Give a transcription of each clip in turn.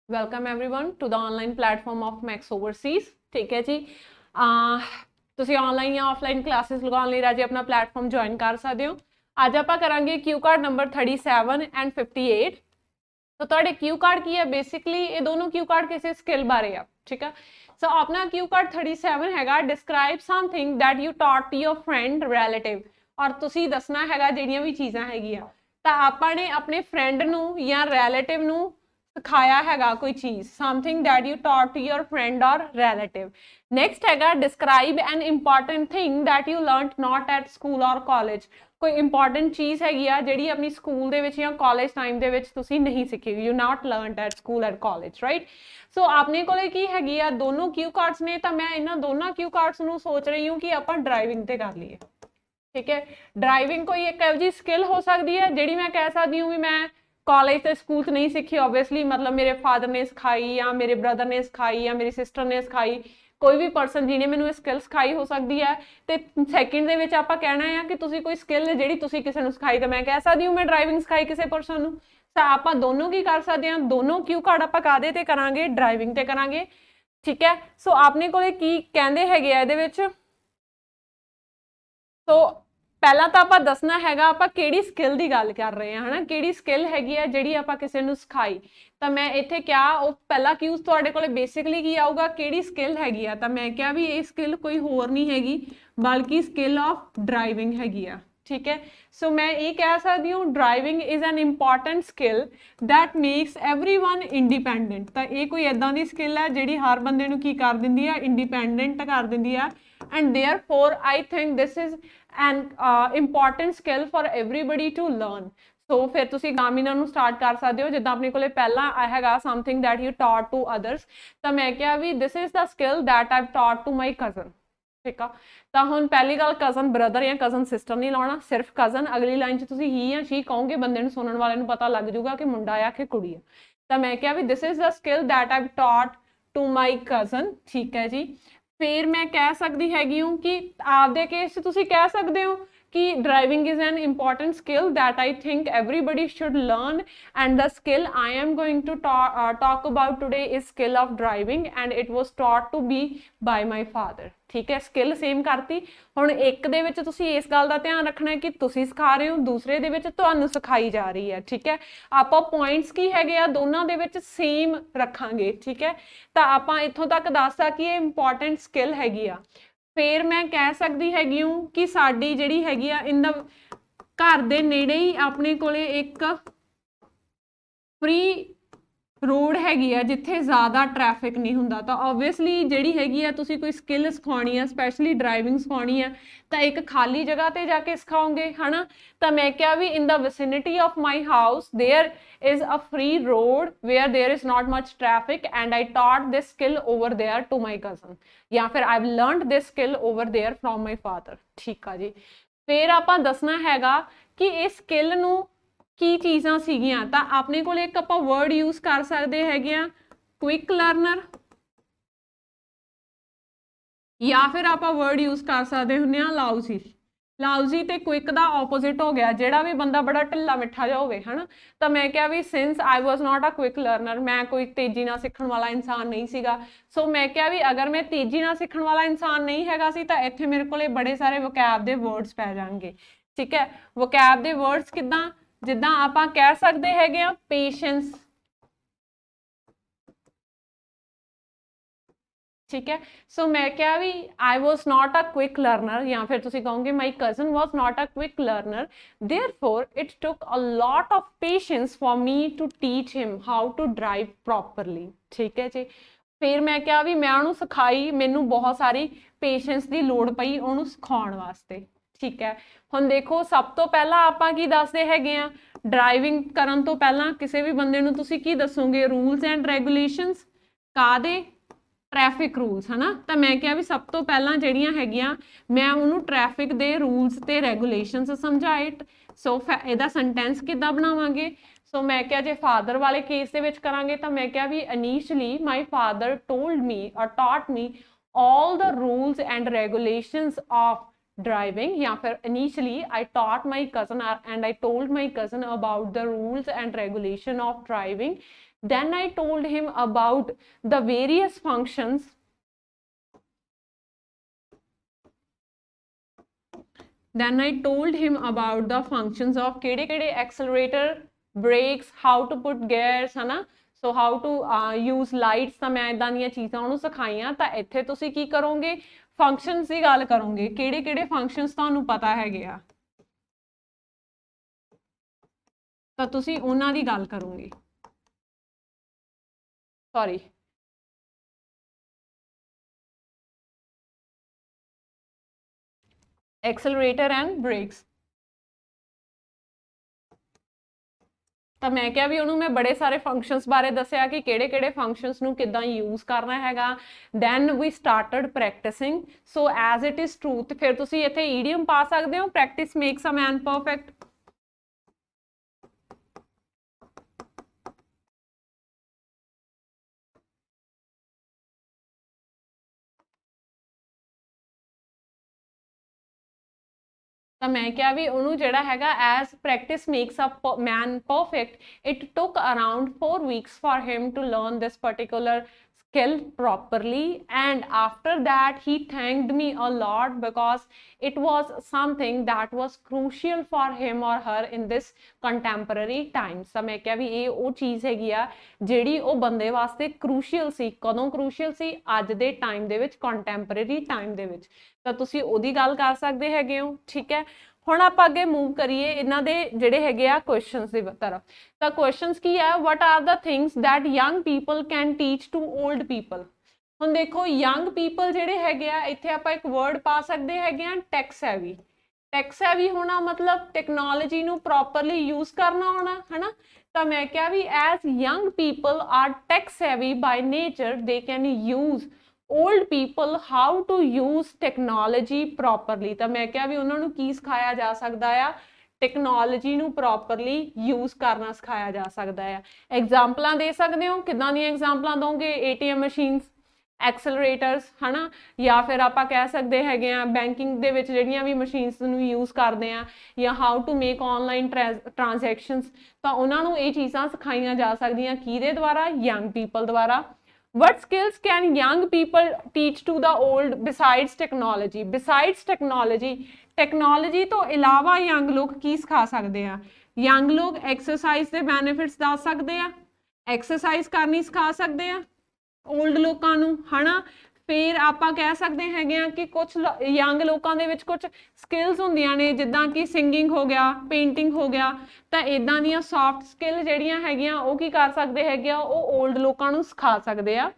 Welcome everyone to the online platform of Max Overseas. ठीक है जी। ਤੁਸੀਂ ਆਨਲਾਈਨ ਜਾਂ ਆਫਲਾਈਨ ਕਲਾਸਿਸ ਲਗਾਉਣ ਲਈ ਰਾਜੇ ਆਪਣਾ ਪਲੇਟਫਾਰਮ ਜੁਆਇਨ ਕਰ ਸਕਦੇ ਹੋ। ਅੱਜ ਆਪਾਂ ਕਰਾਂਗੇ ਕਿਊ ਕਾਰਡ ਨੰਬਰ 37 ਐਂਡ 58। तो ਤੁਹਾਡੇ ਕਿਊ ਕਾਰਡ ਕੀ ਹੈ? ਬੇਸਿਕਲੀ ਇਹ ਦੋਨੋਂ ਕਿਊ ਕਾਰਡ ਕਿਸੇ ਸਕਿੱਲ ਬਾਰੇ ਆ। ਠੀਕ ਆ। ਸੋ ਆਪਣਾ ਕਿਊ ਕਾਰਡ 37 ਹੈਗਾ describe something that you taught to your friend relative. ਔਰ ਤੁਸੀਂ ਦੱਸਣਾ ਹੈਗਾ ਜਿਹੜੀਆਂ ਵੀ ਚੀਜ਼ਾਂ ਹੈਗੀਆਂ ਤਾਂ ਆਪਾਂ ਨੇ ਆਪਣੇ ਫਰੈਂਡ ਨੂੰ ਜਾਂ ਰਿਲੇਟਿਵ ਨੂੰ ਸਿਖਾਇਆ ਹੈਗਾ ਕੋਈ ਚੀਜ਼ something that you taught to your friend or relative। next ਹੈਗਾ describe an important thing that you learnt not at school or college। ਕੋਈ ਇੰਪੋਰਟੈਂਟ ਚੀਜ਼ ਹੈਗੀ ਆ ਜਿਹੜੀ ਆਪਣੀ ਸਕੂਲ ਦੇ ਵਿੱਚ ਜਾਂ ਕਾਲਜ ਟਾਈਮ ਦੇ ਵਿੱਚ ਤੁਸੀਂ ਨਹੀਂ ਸਿੱਖੀ, you not learned at school at college, right. So ਆਪਣੇ ਕੋਲੇ ਕੀ ਹੈਗੀ ਆ, ਦੋਨੋਂ ਕਿਊ ਕਾਰਡਸ ਨੇ ਤਾਂ ਮੈਂ ਇਹਨਾਂ ਦੋਨਾਂ ਕਿਊ ਕਾਰਡਸ ਨੂੰ ਸੋਚ ਰਹੀ ਹਾਂ ਕਿ ਆਪਾਂ ਡਰਾਈਵਿੰਗ ਤੇ ਕਰ ਲਈਏ। ਠੀਕ ਹੈ, ਡਰਾਈਵਿੰਗ ਕੋਈ ਇੱਕ ਇਹੋ ਜਿਹੀ ਸਕਿੱਲ ਹੋ ਸਕਦੀ ਹੈ ਜਿਹੜੀ ਮੈਂ ਕਹਿ ਸਕਦੀ ਹूँ ਵੀ ਮੈਂ ਕਾਲਜ ਤੇ ਸਕੂਲ 'ਚ ਨਹੀਂ ਸਿੱਖੀ। ਓਬਵੀਅਸਲੀ ਮਤਲਬ ਮੇਰੇ ਫਾਦਰ ਨੇ ਸਿਖਾਈ ਜਾਂ ਮੇਰੇ ਬ੍ਰਦਰ ਨੇ ਸਿਖਾਈ ਜਾਂ ਮੇਰੀ ਸਿਸਟਰ ਨੇ ਸਿਖਾਈ, ਕੋਈ ਵੀ ਪਰਸਨ ਜਿਹਨੇ ਮੈਨੂੰ ਇਹ ਸਕਿੱਲ ਸਿਖਾਈ ਹੋ ਸਕਦੀ ਹੈ। ਤੇ ਸੈਕਿੰਡ ਦੇ ਵਿੱਚ ਆਪਾਂ ਕਹਿਣਾ ਆ ਕਿ ਤੁਸੀਂ ਕੋਈ ਸਕਿੱਲ ਜਿਹੜੀ ਤੁਸੀਂ ਕਿਸੇ ਨੂੰ ਸਿਖਾਈ ਤਾਂ ਮੈਂ ਕਹਿ ਸਕਦੀ ਹूँ ਮੈਂ ਡਰਾਈਵਿੰਗ ਸਿਖਾਈ ਕਿਸੇ ਪਰਸਨ ਨੂੰ। ਤਾਂ ਆਪਾਂ ਦੋਨੋਂ ਕੀ ਕਰ ਸਕਦੇ ਹਾਂ, ਦੋਨੋਂ ਕਿਊ ਕਾਰਡ ਆਪਾਂ ਕਾਹਦੇ ਤੇ ਕਰਾਂਗੇ? ਡਰਾਈਵਿੰਗ ਤੇ ਕਰਾਂਗੇ। ਠੀਕ ਹੈ। ਸੋ ਆਪਣੇ ਕੋਲੇ ਕੀ ਕਹਿੰਦੇ ਹੈਗੇ ਆ ਇਹਦੇ ਵਿੱਚ। ਸੋ ਪਹਿਲਾਂ ਤਾਂ ਆਪਾਂ ਦੱਸਣਾ ਹੈਗਾ ਆਪਾਂ ਕਿਹੜੀ ਸਕਿੱਲ ਦੀ ਗੱਲ ਕਰ ਰਹੇ ਹਾਂ, ਹਨਾ, ਕਿਹੜੀ ਸਕਿੱਲ ਹੈਗੀ ਆ ਜਿਹੜੀ ਆਪਾਂ ਕਿਸੇ ਨੂੰ ਸਿਖਾਈ। ਤਾਂ ਮੈਂ ਇੱਥੇ ਕਿਹਾ ਉਹ ਪਹਿਲਾ ਕਿਊਜ਼ ਤੁਹਾਡੇ ਕੋਲੇ ਬੇਸਿਕਲੀ ਕੀ ਆਊਗਾ, ਕਿਹੜੀ ਸਕਿੱਲ ਹੈਗੀ ਆ। ਤਾਂ ਮੈਂ ਕਿਹਾ ਵੀ ਇਹ ਸਕਿੱਲ ਕੋਈ ਹੋਰ ਨਹੀਂ ਹੈਗੀ ਬਲਕਿ ਸਕਿੱਲ ਆਫ ਡਰਾਈਵਿੰਗ ਹੈਗੀ ਆ। ਠੀਕ ਹੈ। ਸੋ ਮੈਂ ਇਹ ਕਹਿ ਸਕਦੀ ਹਾਂ driving is an important skill that makes everyone independent. ਤਾਂ ਇਹ ਕੋਈ ਇੱਦਾਂ ਦੀ ਸਕਿੱਲ ਹੈ ਜਿਹੜੀ ਹਰ ਬੰਦੇ ਨੂੰ ਕੀ ਕਰ ਦਿੰਦੀ ਆ, ਇੰਡੀਪੈਂਡੈਂਟ ਕਰ ਦਿੰਦੀ ਆ। And therefore I think this is an important skill for everybody to learn. So ਫਿਰ ਤੁਸੀਂ ਗਾਮੀਨਾ ਨੂੰ ਸਟਾਰਟ ਕਰ ਸਕਦੇ ਹੋ। ਜਿੱਦਾਂ ਆਪਣੇ ਕੋਲੇ ਪਹਿਲਾਂ ਹੈਗਾ something that you taught to others, ਤਾਂ ਮੈਂ ਕਿਹਾ ਵੀ this is the skill that I've taught to my cousin. ਠੀਕ ਆ। ਤਾਂ ਹੁਣ ਪਹਿਲੀ ਗੱਲ ਕਜ਼ਨ ਬ੍ਰਦਰ ਜਾਂ ਕਜ਼ਨ ਸਿਸਟਰ ਨਹੀਂ ਲਾਉਣਾ, ਸਿਰਫ ਕਜ਼ਨ। ਅਗਲੀ ਲਾਈਨ 'ਚ ਤੁਸੀਂ ਹੀ ਜਾਂ ਸ਼ੀ ਕਹੋਗੇ, ਬੰਦੇ ਨੂੰ ਸੁਣਨ ਵਾਲੇ ਨੂੰ ਪਤਾ ਲੱਗ ਜਾਊਗਾ ਕਿ ਮੁੰਡਾ ਆ ਕਿ ਕੁੜੀ ਆ। ਤਾਂ ਮੈਂ ਕਿਹਾ ਵੀ this is the skill that I've taught to my cousin. ਠੀਕ ਹੈ ਜੀ। ਫਿਰ ਮੈਂ ਕਹਿ ਸਕਦੀ ਹੈਗੀ ਹੂੰ ਕਿ ਆਪਦੇ ਕੇਸ 'ਚ ਤੁਸੀਂ ਕਹਿ ਸਕਦੇ ਹੋ ਕਿ driving is an important skill that I think everybody should learn, and the skill I am going to talk about today is skill of driving, and it was taught to me by my father। ਠੀਕ ਹੈ, skill same ਕਰਤੀ। ਹੁਣ ਇੱਕ ਦੇ ਵਿੱਚ ਤੁਸੀਂ ਇਸ ਗੱਲ ਦਾ ਧਿਆਨ ਰੱਖਣਾ ਹੈ ਕਿ ਤੁਸੀਂ ਸਿਖਾ ਰਹੇ ਹੋ, ਦੂਸਰੇ ਦੇ ਵਿੱਚ ਤੁਹਾਨੂੰ ਸਿਖਾਈ ਜਾ ਰਹੀ ਹੈ। ਠੀਕ ਹੈ। ਆਪਾਂ ਪੁਆਇੰਟਸ ਕੀ ਹੈਗੇ ਆ ਦੋਨਾਂ ਦੇ ਵਿੱਚ ਸੇਮ ਰੱਖਾਂਗੇ। ਠੀਕ ਹੈ। ਤਾਂ ਆਪਾਂ ਇੱਥੋਂ ਤੱਕ ਦੱਸਦਾ ਕਿ ਇਹ ਇੰਪੋਰਟੈਂਟ ਸਕਿੱਲ ਹੈਗੀ ਆ। ਫਿਰ ਮੈਂ ਕਹਿ ਸਕਦੀ ਹੈਗੀ ਹੂੰ ਕਿ ਸਾਡੀ ਜਿਹੜੀ ਹੈਗੀ ਆ ਇਨ ਦਾ ਘਰ ਦੇ ਨੇੜੇ ਹੀ ਆਪਣੇ ਕੋਲੇ ਇੱਕ ਫ੍ਰੀ ਰੋਡ ਹੈਗੀ ਆ ਜਿੱਥੇ ਜ਼ਿਆਦਾ ਟ੍ਰੈਫਿਕ ਨਹੀਂ ਹੁੰਦਾ। ਤਾਂ ਓਬਵੀਅਸਲੀ ਜਿਹੜੀ ਹੈਗੀ ਆ ਤੁਸੀਂ ਕੋਈ ਸਕਿੱਲ ਸਿਖਾਉਣੀ ਆ, ਸਪੈਸ਼ਲੀ ਡਰਾਈਵਿੰਗ ਸਿਖਾਉਣੀ ਆ, ਤਾਂ ਇੱਕ ਖਾਲੀ ਜਗ੍ਹਾ ਤੇ ਜਾ ਕੇ ਸਿਖਾਓਗੇ, ਹਨਾ। ਤਾਂ ਮੈਂ ਕਿਹਾ ਵੀ in the vicinity of my house there is a free road where there is not much traffic, and I taught this skill over there to my cousin, या फिर I've learned this skill over there from my father। ठीक है जी। फिर ਆਪਾਂ ਦੱਸਣਾ ਹੈਗਾ ਕਿ ਇਸ ਸਕਿੱਲ ਨੂੰ ਕੀ ਚੀਜ਼ਾਂ ਸੀਗੀਆਂ। ਤਾਂ ਆਪਣੇ ਕੋਲ ਇੱਕ ਆਪਾਂ ਵਰਡ ਯੂਜ਼ ਕਰ ਸਕਦੇ ਹੈਗੇ ਆ ਕੁਇਕ ਲਰਨਰ, ਜਾਂ ਫਿਰ ਆਪਾਂ ਵਰਡ ਯੂਜ਼ ਕਰ ਸਕਦੇ ਹੁੰਦੇ ਆ ਲਾਊਜ਼ੀ। ਲਾਊਜ਼ੀ ਤੇ ਕੁਇਕ ਦਾ ਆਪੋਜ਼ਿਟ ਹੋ ਗਿਆ, ਜਿਹੜਾ ਵੀ ਬੰਦਾ ਬੜਾ ਢਿੱਲਾ ਮਿੱਠਾ ਜਿਹਾ ਹੋਵੇ, ਹਨਾ। ਤਾਂ ਮੈਂ ਕਿਹਾ ਵੀ ਸਿੰਸ ਆਈ ਵਾਜ਼ ਨਾਟ ਅ ਕੁਇਕ ਲਰਨਰ, ਮੈਂ ਕੋਈ ਤੇਜ਼ੀ ਨਾਲ ਸਿੱਖਣ ਵਾਲਾ ਇਨਸਾਨ ਨਹੀਂ ਸੀਗਾ। ਸੋ ਮੈਂ ਕਿਹਾ ਵੀ ਅਗਰ ਮੈਂ ਤੇਜ਼ੀ ਨਾਲ ਸਿੱਖਣ ਵਾਲਾ ਇਨਸਾਨ ਨਹੀਂ ਹੈਗਾ ਸੀ ਤਾਂ ਇੱਥੇ ਮੇਰੇ ਕੋਲੇ ਬੜੇ ਸਾਰੇ ਵੋਕੈਬ ਦੇ ਵਰਡਸ ਪੈ ਜਾਣਗੇ। ਠੀਕ ਹੈ। ਵੋਕੈਬ ਦੇ ਵਰਡਸ ਕਿੱਦਾਂ? ਜਿੱਦਾਂ ਆਪਾਂ ਕਹਿ ਸਕਦੇ ਹੈਗੇ ਆ ਪੇਸ਼ੈਂਸ। ठीक है। सो मैं क्या भी I was not a quick learner, या फिर तुसी कहोगे my cousin was not a quick learner, therefore it took a lot of patience for me to teach him how to drive properly. ठीक है जी। फिर मैं क्या भी मैं उन्होंने सिखाई, मैनू बहुत सारी पेशेंस की लोड़ पई उन्होंने सिखाने वास्ते। ठीक है। हुण देखो सब तो पहला आपां की दसदे हैगे आ, ड्राइविंग करन तो पहला किसी भी बंदे नूं तुसी की दसोगे? Rules and regulations. कादे? ट्रैफिक रूल्स, है ना। तो मैं क्या भी सब तो पहला जड़ियां हैगियां मैं उन्होंने ट्रैफिक दे रूल्स ते रेगूलेशनस समझाए। सो इहदा सेंटेंस किद्दां बनावांगे? सो मैं क्या जे फादर वाले केस दे विच करांगे तो मैं क्या भी initially my father told me और taught me all the rules and regulations of driving, या फिर initially I taught my cousin and I told my cousin about the rules and regulation of driving Then I told him about the various functions Then I told him about the functions of ਕਿਹੜੇ accelerator, brakes, how to put gears, है ना, so how to use lights। ਤਾਂ ਮੈਂ ਇਦਾਂ ਦੀਆਂ ਚੀਜ਼ਾਂ ਉਹਨੂੰ ਸਿਖਾਈਆਂ। ਤਾਂ ਇੱਥੇ ਤੁਸੀਂ ਕੀ ਕਰੋਗੇ, ਫੰਕਸ਼ਨਸ ਦੀ ਗੱਲ ਕਰੋਗੇ, ਕਿਹੜੇ ਫੰਕਸ਼ਨਸ ਤੁਹਾਨੂੰ ਪਤਾ ਹੈਗੇ ਆ, ਤਾਂ ਤੁਸੀਂ ਉਹਨਾਂ ਦੀ ਗੱਲ ਕਰੋਗੇ। Sorry, accelerator and brakes. ਤਾਂ ਮੈਂ ਕਿਹਾ ਵੀ ਉਹਨੂੰ ਮੈਂ ਬੜੇ ਸਾਰੇ ਫੰਕਸ਼ਨਸ ਬਾਰੇ ਦੱਸਿਆ ਕਿ ਕਿਹੜੇ ਫੰਕਸ਼ਨਸ ਨੂੰ ਕਿੱਦਾਂ ਯੂਜ਼ ਕਰਨਾ ਹੈਗਾ। Then we started practicing, so as it is truth. ਫਿਰ ਤੁਸੀਂ ਇੱਥੇ ਈਡੀਅਮ ਪਾ ਸਕਦੇ ਹੋ, practice makes a man perfect. ਤਾਂ ਮੈਂ ਕਿਹਾ ਵੀ ਉਹਨੂੰ ਜਿਹੜਾ ਹੈਗਾ as practice makes a man perfect, it took around 4 weeks for him to learn this particular skill properly, and after that he thanked me a lot because it was something that was crucial for him or her in this contemporary times। ਤਾਂ ਮੈਂ ਕਿਹਾ ਵੀ ਇਹ ਉਹ ਚੀਜ਼ ਹੈਗੀ ਆ ਜਿਹੜੀ ਉਹ ਬੰਦੇ ਵਾਸਤੇ ਕ੍ਰੂਸ਼ੀਅਲ ਸੀ। ਕਦੋਂ ਕ੍ਰੂਸ਼ੀਅਲ ਸੀ? ਅੱਜ ਦੇ ਟਾਈਮ ਦੇ ਵਿੱਚ, ਕੰਟੈਂਪਰੇਰੀ ਟਾਈਮ ਦੇ ਵਿੱਚ। ਤਾਂ ਤੁਸੀਂ ਉਹਦੀ ਗੱਲ ਕਰ ਸਕਦੇ ਹੈਗੇ ਹੋ, ਠੀਕ ਹੈ। ਹੁਣ ਆਪਾਂ ਅੱਗੇ ਮੂਵ ਕਰੀਏ ਇਹਨਾਂ ਦੇ ਜਿਹੜੇ ਹੈਗੇ ਆ ਕੁਐਸਚਨਸ ਦੀ ਤਰਫ। ਤਾਂ ਕੁਐਸਚਨਸ ਕੀ ਹੈ, what are the things that young people can teach to old people। ਹੁਣ ਦੇਖੋ young people ਜਿਹੜੇ ਹੈਗੇ ਆ, ਇੱਥੇ ਆਪਾਂ ਇੱਕ ਵਰਡ ਪਾ ਸਕਦੇ ਹੈਗੇ ਆ ਟੈਕ ਸੈਵੀ। ਟੈਕ ਸੈਵੀ ਹੋਣਾ ਮਤਲਬ ਟੈਕਨੋਲੋਜੀ ਨੂੰ ਪ੍ਰੋਪਰਲੀ ਯੂਜ਼ ਕਰਨਾ ਹੋਣਾ, ਹਨਾ। ਤਾਂ ਮੈਂ ਕਿਹਾ ਵੀ as young people are tech savvy by nature, they can use old people how to use technology properly। ਤਾਂ ਮੈਂ ਕਿਹਾ ਵੀ ਉਹਨਾਂ ਨੂੰ ਕੀ ਸਿਖਾਇਆ ਜਾ ਸਕਦਾ ਆ, ਟੈਕਨੋਲੋਜੀ ਨੂੰ ਪ੍ਰੋਪਰਲੀ ਯੂਜ਼ ਕਰਨਾ ਸਿਖਾਇਆ ਜਾ ਸਕਦਾ ਆ। ਐਗਜ਼ਾਮਪਲਾਂ ਦੇ ਸਕਦੇ ਹੋ, ਕਿੱਦਾਂ ਦੀਆਂ ਐਗਜ਼ਾਮਪਲਾਂ ਦੋਗੇ? ATM ਮਸ਼ੀਨਸ, ਐਕਸਲਰੇਟਰਸ, ਹਨਾ, ਜਾਂ ਫਿਰ ਆਪਾਂ ਕਹਿ ਸਕਦੇ ਹੈਗੇ ਆ ਬੈਂਕਿੰਗ ਦੇ ਵਿੱਚ ਜਿਹੜੀਆਂ ਵੀ ਮਸ਼ੀਨਸ ਨੂੰ ਯੂਜ਼ ਕਰਦੇ ਆ, ਜਾਂ how to make online transactions. ਤਾਂ ਉਹਨਾਂ ਨੂੰ ਇਹ ਚੀਜ਼ਾਂ ਸਿਖਾਈਆਂ ਜਾ ਸਕਦੀਆਂ ਕਿਹਦੇ ਦੁਆਰਾ? ਯੰਗ ਪੀਪਲ ਦੁਆਰਾ। What skills can young people teach to the old besides technology? Besides technology, technology ਤੋਂ ਇਲਾਵਾ young ਲੋਕ ਕੀ ਸਿਖਾ ਸਕਦੇ ਆ? young ਲੋਕ exercise ਦੇ benefits ਦੱਸ ਸਕਦੇ ਆ, exercise ਕਰਨੀ ਸਿਖਾ ਸਕਦੇ ਆ old ਲੋਕਾਂ ਨੂੰ, ਹਨਾ। ਫਿਰ ਆਪਾਂ ਕਹਿ ਸਕਦੇ ਹੈਗੇ ਆ ਕਿ ਕੁਝ ਯੰਗ ਲੋਕਾਂ ਦੇ ਵਿੱਚ ਕੁਝ ਸਕਿੱਲਸ ਹੁੰਦੀਆਂ ਨੇ, ਜਿੱਦਾਂ ਕਿ ਸਿੰਗਿੰਗ ਹੋ ਗਿਆ, ਪੇਂਟਿੰਗ ਹੋ ਗਿਆ। ਤਾਂ ਇਦਾਂ ਦੀਆਂ ਸੌਫਟ ਸਕਿੱਲ ਜਿਹੜੀਆਂ ਹੈਗੀਆਂ ਉਹ ਕੀ ਕਰ ਸਕਦੇ ਹੈਗੇ ਆ, ਉਹ 올ਡ ਲੋਕਾਂ ਨੂੰ ਸਿਖਾ ਸਕਦੇ ਆ।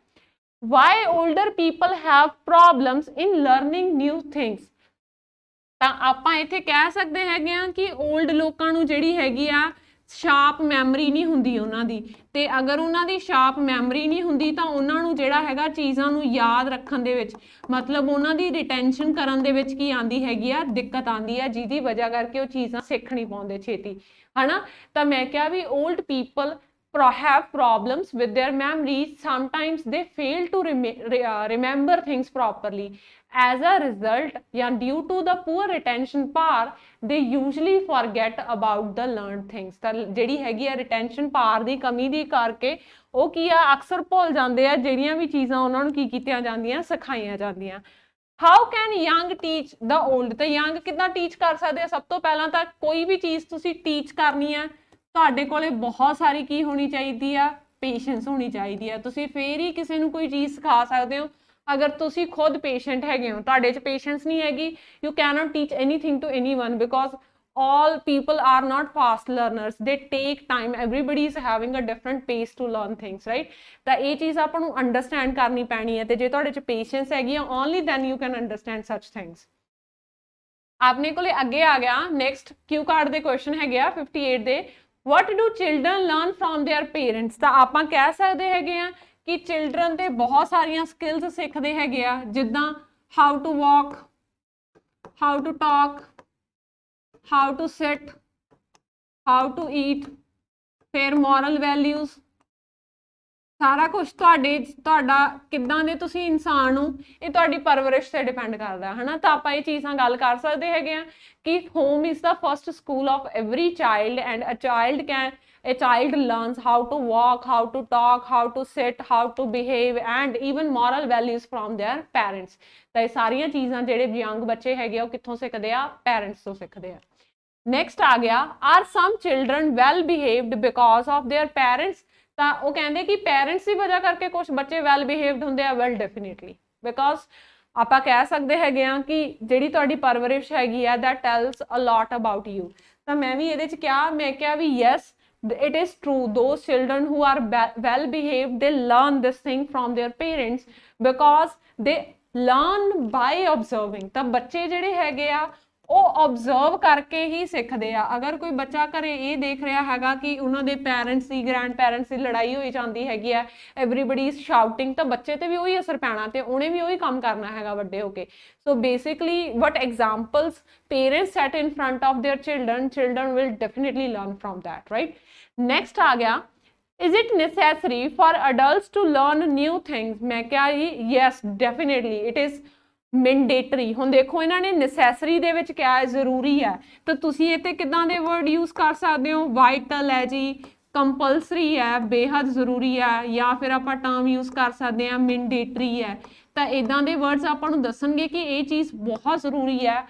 why older people have problems in learning new things। ਤਾਂ ਆਪਾਂ ਇੱਥੇ ਕਹਿ ਸਕਦੇ ਹੈਗੇ ਆ ਕਿ 올ਡ ਲੋਕਾਂ ਨੂੰ ਜਿਹੜੀ ਹੈਗੀ ਆ ਸ਼ਾਰਪ ਮੈਮਰੀ ਨਹੀਂ ਹੁੰਦੀ ਉਹਨਾਂ ਦੀ, ਤੇ ਅਗਰ ਉਹਨਾਂ ਦੀ ਸ਼ਾਰਪ ਮੈਮਰੀ ਨਹੀਂ ਹੁੰਦੀ ਤਾਂ ਉਹਨਾਂ ਨੂੰ ਜਿਹੜਾ ਹੈਗਾ ਚੀਜ਼ਾਂ ਨੂੰ ਯਾਦ ਰੱਖਣ ਦੇ ਵਿੱਚ, ਮਤਲਬ ਉਹਨਾਂ ਦੀ ਰਿਟੈਂਸ਼ਨ ਕਰਨ ਦੇ ਵਿੱਚ ਕੀ ਆਂਦੀ ਹੈਗੀ ਆ, ਦਿੱਕਤ ਆਂਦੀ ਆ, ਜਿਹਦੀ ਵਜ੍ਹਾ ਕਰਕੇ ਉਹ ਚੀਜ਼ਾਂ ਸਿੱਖ ਨਹੀਂ ਪਾਉਂਦੇ ਛੇਤੀ, ਹਨਾ। ਤਾਂ ਮੈਂ ਕਿਹਾ ਵੀ old people have problems with their memories, sometimes they fail to remember things properly, as a result and due to the poor retention power they usually forget about the learned things। ਤਾਂ ਜਿਹੜੀ ਹੈਗੀ ਆ retention power ਦੀ ਕਮੀ ਦੀ ਕਰਕੇ ਉਹ ਕੀ ਆ, ਅਕਸਰ ਭੁੱਲ ਜਾਂਦੇ ਆ ਜਿਹੜੀਆਂ ਵੀ ਚੀਜ਼ਾਂ ਉਹਨਾਂ ਨੂੰ ਕੀ ਕੀਤੀਆਂ ਜਾਂਦੀਆਂ, ਸਿਖਾਈਆਂ ਜਾਂਦੀਆਂ। How can young teach the old. ਤਾਂ ਯੰਗ ਕਿੱਦਾਂ ਟੀਚ ਕਰ ਸਕਦੇ ਆ? ਸਭ ਤੋਂ ਪਹਿਲਾਂ ਤਾਂ ਕੋਈ ਵੀ ਚੀਜ਼ ਤੁਸੀਂ ਟੀਚ ਕਰਨੀ ਆ, ਤੁਹਾਡੇ ਕੋਲੇ ਬਹੁਤ ਸਾਰੀ ਕੀ ਹੋਣੀ ਚਾਹੀਦੀ ਆ, ਪੇਸ਼ੈਂਸ ਹੋਣੀ ਚਾਹੀਦੀ ਆ। ਤੁਸੀਂ ਫੇਰ ਹੀ ਕਿਸੇ ਨੂੰ ਕੋਈ ਚੀਜ਼ ਸਿਖਾ ਸਕਦੇ ਹੋ। ਅਗਰ ਤੁਸੀਂ ਖੁਦ ਪੇਸ਼ੈਂਟ ਹੈਗੇ ਹੋ, ਤੁਹਾਡੇ 'ਚ ਪੇਸ਼ੈਂਸ ਨਹੀਂ ਹੈਗੀ, you cannot teach anything to anyone because all people are not fast learners, they take time, everybody is having a different pace to learn things, right। ਤਾਂ ਇਹ ਚੀਜ਼ ਆਪਾਂ ਨੂੰ ਅੰਡਰਸਟੈਂਡ ਕਰਨੀ ਪੈਣੀ ਹੈ, ਤੇ ਜੇ ਤੁਹਾਡੇ 'ਚ ਪੇਸ਼ੈਂਸ ਹੈਗੀ ਆ only then you can understand such things। ਆਪਣੇ ਕੋਲੇ ਅੱਗੇ ਆ ਗਿਆ ਨੈਕਸਟ ਕਿਊ ਕਾਰਡ ਦੇ ਕੁਐਸਚਨ ਹੈਗੇ ਆ 58 ਦੇ। what do children learn from their parents। ਤਾਂ ਆਪਾਂ ਕਹਿ ਸਕਦੇ ਹੈਗੇ ਆ ਕਿ ਚਿਲਡਰਨ ਤੇ ਬਹੁਤ ਸਾਰੀਆਂ ਸਕਿੱਲਸ ਸਿੱਖਦੇ ਹੈਗੇ ਆ, ਜਿੱਦਾਂ how to walk, how to talk, how to sit, how to eat, ਫਿਰ ਮੋਰਲ ਵੈਲਿਊਜ਼। ਸਾਰਾ ਕੁਝ ਤੁਹਾਡਾ ਕਿੱਦਾਂ ਦੇ ਤੁਸੀਂ ਇਨਸਾਨ ਹੋ, ਇਹ ਤੁਹਾਡੀ ਪਰਵਰਿਸ਼ ਤੇ ਡਿਪੈਂਡ ਕਰਦਾ, ਹਨਾ। ਤਾਂ ਆਪਾਂ ਇਹ ਚੀਜ਼ਾਂ ਗੱਲ ਕਰ ਸਕਦੇ ਹੈਗੇ ਆ ਕਿ home is the first school of every child and a child can a child learns how to walk, how to talk, how to sit, how to behave and even moral values from their parents. ਤਾਂ ਇਹ ਸਾਰੀਆਂ ਚੀਜ਼ਾਂ ਜਿਹੜੇ young ਬੱਚੇ ਹੈਗੇ ਉਹ ਕਿੱਥੋਂ ਸਿੱਖਦੇ ਆ? ਪੈਰੈਂਟਸ ਤੋਂ ਸਿੱਖਦੇ ਆ। ਨੈਕਸਟ ਆ ਗਿਆ, are some children well behaved because of their parents. ਤਾਂ ਉਹ ਕਹਿੰਦੇ ਕਿ ਪੈਰੈਂਟਸ ਦੀ ਵਜ੍ਹਾ ਕਰਕੇ ਕੁਝ ਬੱਚੇ ਵੈਲ ਬਿਹੇਵਡ ਹੁੰਦੇ ਆ। ਵੈਲ ਡੈਫੀਨੇਟਲੀ, ਬਿਕੋਜ਼ ਆਪਾਂ ਕਹਿ ਸਕਦੇ ਹੈਗੇ ਆ ਕਿ ਜਿਹੜੀ ਤੁਹਾਡੀ ਪਰਵਰਿਸ਼ ਹੈਗੀ ਆ that tells a lot about you। ਤਾਂ ਮੈਂ ਵੀ ਇਹਦੇ ਚ ਕਿਹਾ, ਮੈਂ ਕਿਹਾ ਵੀ yes it is true, those children who are well behaved they learn this thing from their parents because they learn by observing। ਤਾਂ ਬੱਚੇ ਜਿਹੜੇ ਹੈਗੇ ਆ ਉਹ observe ਕਰਕੇ ਹੀ ਸਿੱਖਦੇ ਆ। ਅਗਰ ਕੋਈ ਬੱਚਾ ਘਰੇ ਇਹ ਦੇਖ ਰਿਹਾ ਹੈਗਾ ਕਿ ਉਹਨਾਂ ਦੇ ਪੈਰੈਂਟਸ ਦੀ, ਗ੍ਰੈਂਡ ਪੈਰੈਂਟਸ ਦੀ ਲੜਾਈ ਹੋਈ ਜਾਂਦੀ ਹੈਗੀ ਆ, everybody is shouting, ਤਾਂ ਬੱਚੇ ਤੇ ਵੀ ਉਹੀ ਅਸਰ ਪੈਣਾ ਤੇ ਉਹਨੇ ਵੀ ਉਹੀ ਕੰਮ ਕਰਨਾ ਹੈਗਾ ਵੱਡੇ ਹੋ ਕੇ। So basically what examples parents set in front of their children will definitely learn from that, right? Next ਆ ਗਿਆ, is it necessary for adults to learn new things? मैं क्या ये yes definitely it is mandatory. ਹੁਣ ਦੇਖੋ ਇਹਨਾਂ ਨੇ necessary ਦੇ ਵਿੱਚ ਕਿਹਾ ਹੈ, ਜ਼ਰੂਰੀ ਹੈ, ਤਾਂ ਤੁਸੀਂ ਇਹ ਤੇ ਕਿੱਦਾਂ ਦੇ ਵਰਡ ਯੂਜ਼ ਕਰ ਸਕਦੇ ਹੋ? ਵਾਈਟਲ ਹੈ ਜੀ, ਕੰਪਲਸਰੀ ਹੈ, ਬੇਹੱਦ ਜ਼ਰੂਰੀ ਹੈ, ਜਾਂ ਫਿਰ ਆਪਾਂ ਟਰਮ ਯੂਜ਼ ਕਰ ਸਕਦੇ ਹਾਂ ਮੈਂਡੇਟਰੀ ਹੈ। ਤਾਂ ਇਦਾਂ ਦੇ ਵਰਡਸ ਆਪਾਂ ਨੂੰ ਦੱਸਣਗੇ ਕਿ ਇਹ ਚੀਜ਼ ਬਹੁਤ ਜ਼ਰੂਰੀ ਹੈ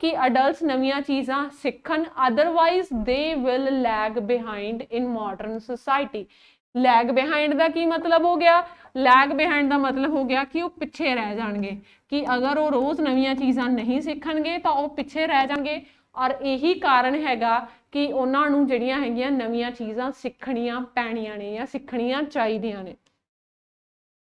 ਕਿ ਅਡਲਟਸ ਨਵੀਆਂ ਚੀਜ਼ਾਂ ਸਿੱਖਣ, otherwise they will lag behind in modern society. Lag behind ਦਾ ਕੀ ਮਤਲਬ ਹੋ ਗਿਆ? ਲੈਗ ਬਿਹਾਈਂਡ ਦਾ ਮਤਲਬ ਹੋ ਗਿਆ ਕਿ ਉਹ ਪਿੱਛੇ ਰਹਿ ਜਾਣਗੇ, ਕਿ ਅਗਰ ਉਹ ਰੋਜ਼ ਨਵੀਆਂ ਚੀਜ਼ਾਂ ਨਹੀਂ ਸਿੱਖਣਗੇ ਤਾਂ ਉਹ ਪਿੱਛੇ ਰਹਿ ਜਾਣਗੇ। ਔਰ ਇਹੀ ਕਾਰਨ ਹੈਗਾ ਕਿ ਉਹਨਾਂ ਨੂੰ ਜਿਹੜੀਆਂ ਹੈਗੀਆਂ ਨਵੀਆਂ ਚੀਜ਼ਾਂ ਸਿੱਖਣੀਆਂ ਪੈਣੀਆਂ ਨੇ ਜਾਂ ਸਿੱਖਣੀਆਂ ਚਾਹੀਦੀਆਂ ਨੇ।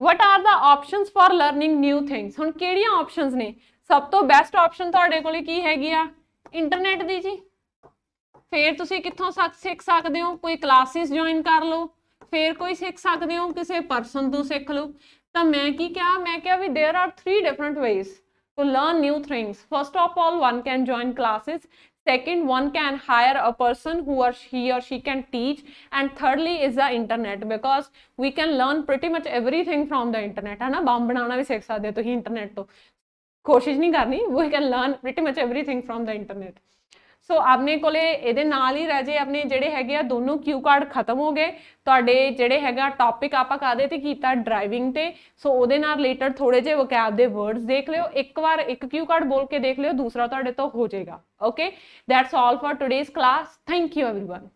What are the options for learning new things? ਹੁਣ ਕਿਹੜੀਆਂ ਆਪਸ਼ਨਸ ਨੇ? ਸਭ ਤੋਂ ਬੈਸਟ ਆਪਸ਼ਨ ਤੁਹਾਡੇ ਕੋਲ ਕੀ ਹੈਗੀ ਆ? ਇੰਟਰਨੈਟ ਦੀ ਜੀ। ਫਿਰ ਤੁਸੀਂ ਕਿੱਥੋਂ ਸਿੱਖ ਸਕਦੇ ਹੋ? ਕੋਈ ਕਲਾਸਿਸ ਜੁਆਇਨ ਕਰ ਲਓ, ਫਿਰ ਕੋਈ ਸਿੱਖ ਸਕਦੇ ਹੋ, ਕਿਸੇ ਪਰਸਨ ਤੋਂ ਸਿੱਖ ਲਓ। ਤਾਂ ਮੈਂ ਕੀ ਕਿਹਾ? ਮੈਂ ਕਿਹਾ ਵੀ there are 3 different ways to learn new things. First of all, one can join classes. Second, one can hire a person who he or she can teach. And thirdly is the internet, because we can learn pretty much everything from the internet। है ना, बम बनाना भी सीख सकते हो तुसीं internet तो, कोशिश नहीं करनी। We can learn pretty much everything from the internet। ਸੋ ਆਪਣੇ ਕੋਲੇ ਇਹਦੇ ਨਾਲ ਹੀ ਰਹਿ ਜੇ ਆਪਣੇ ਜਿਹੜੇ ਹੈਗੇ ਆ ਦੋਨੋਂ ਕਿਊ ਕਾਰਡ ਖਤਮ ਹੋ ਗਏ। ਤੁਹਾਡੇ ਜਿਹੜੇ ਹੈਗਾ ਟੌਪਿਕ ਆਪਾਂ ਕਾਹਦੇ ਤੇ ਕੀਤਾ? ਡਰਾਈਵਿੰਗ ਤੇ। ਸੋ ਉਹਦੇ ਨਾਲ ਰਿਲੇਟਡ ਥੋੜੇ ਜਿਹੇ ਵੋਕੈਬ ਦੇ ਵਰਡਸ ਦੇਖ ਲਿਓ, ਇੱਕ ਵਾਰ ਇੱਕ ਕਿਊ ਕਾਰਡ ਬੋਲ ਕੇ ਦੇਖ ਲਿਓ, ਦੂਸਰਾ ਤੁਹਾਡੇ ਤੋਂ ਹੋ ਜਾਏਗਾ। Okay, that's all for today's class. Thank you everyone.